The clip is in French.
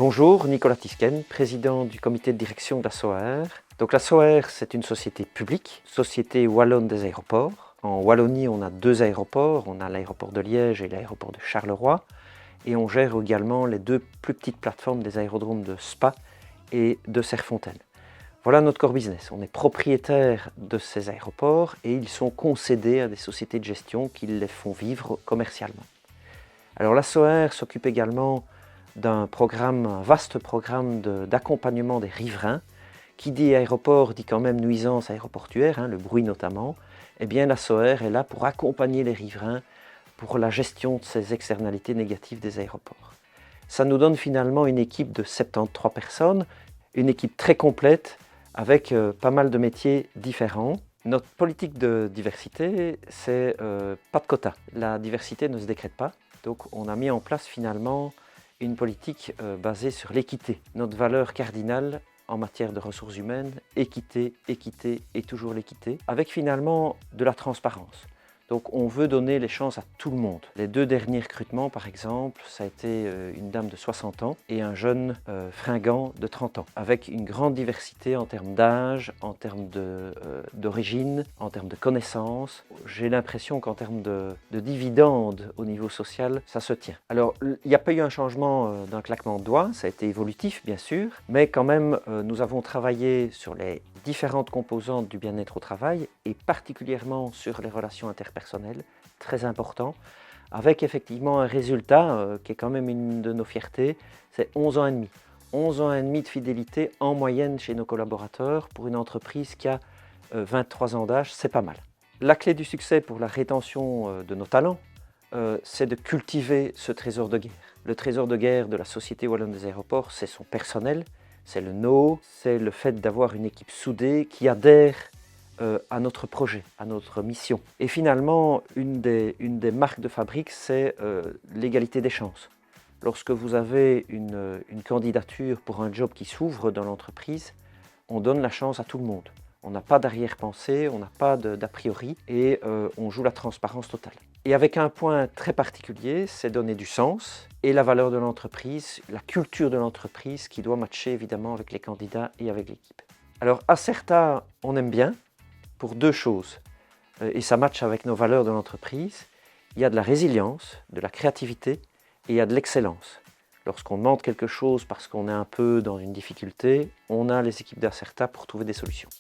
Bonjour, Nicolas Tisken, président du comité de direction de la SOAER. Donc la SOAER, c'est une société publique, société wallonne des aéroports. En Wallonie, on a deux aéroports, on a l'aéroport de Liège et l'aéroport de Charleroi. Et on gère également les deux plus petites plateformes des aérodromes de Spa et de Serfontaine. Voilà notre core business. On est propriétaire de ces aéroports et ils sont concédés à des sociétés de gestion qui les font vivre commercialement. Alors la SOAER s'occupe également d'un vaste programme d'accompagnement des riverains. Qui dit aéroport dit quand même nuisance aéroportuaire, le bruit notamment. Eh bien la SOAER est là pour accompagner les riverains pour la gestion de ces externalités négatives des aéroports. Ça nous donne finalement une équipe de 73 personnes, une équipe très complète avec pas mal de métiers différents. Notre politique de diversité, c'est pas de quota. La diversité ne se décrète pas, donc on a mis en place finalement une politique basée sur l'équité. Notre valeur cardinale en matière de ressources humaines, équité, équité et toujours l'équité, avec finalement de la transparence. Donc on veut donner les chances à tout le monde. Les deux derniers recrutements par exemple, ça a été une dame de 60 ans et un jeune fringant de 30 ans, avec une grande diversité en termes d'âge, en termes d'origine, en termes de connaissances. J'ai l'impression qu'en termes de dividendes au niveau social, ça se tient. Alors il n'y a pas eu un changement d'un claquement de doigts, ça a été évolutif bien sûr, mais quand même nous avons travaillé sur les différentes composantes du bien-être au travail et particulièrement sur les relations interpersonnelles, très important, avec effectivement un résultat qui est quand même une de nos fiertés, c'est 11 ans et demi. 11 ans et demi de fidélité en moyenne chez nos collaborateurs pour une entreprise qui a 23 ans d'âge, c'est pas mal. La clé du succès pour la rétention de nos talents, c'est de cultiver ce trésor de guerre. Le trésor de guerre de la Société Wallonne des Aéroports, c'est son personnel, c'est le know, c'est le fait d'avoir une équipe soudée qui adhère à notre projet, à notre mission. Et finalement, une des marques de fabrique, c'est l'égalité des chances. Lorsque vous avez une candidature pour un job qui s'ouvre dans l'entreprise, on donne la chance à tout le monde. On n'a pas d'arrière-pensée, on n'a pas d'a priori et on joue la transparence totale. Et avec un point très particulier, c'est donner du sens et la valeur de l'entreprise, la culture de l'entreprise qui doit matcher évidemment avec les candidats et avec l'équipe. Alors Acerta, on aime bien pour deux choses et ça matche avec nos valeurs de l'entreprise. Il y a de la résilience, de la créativité et il y a de l'excellence. Lorsqu'on demande quelque chose parce qu'on est un peu dans une difficulté, on a les équipes d'Acerta pour trouver des solutions.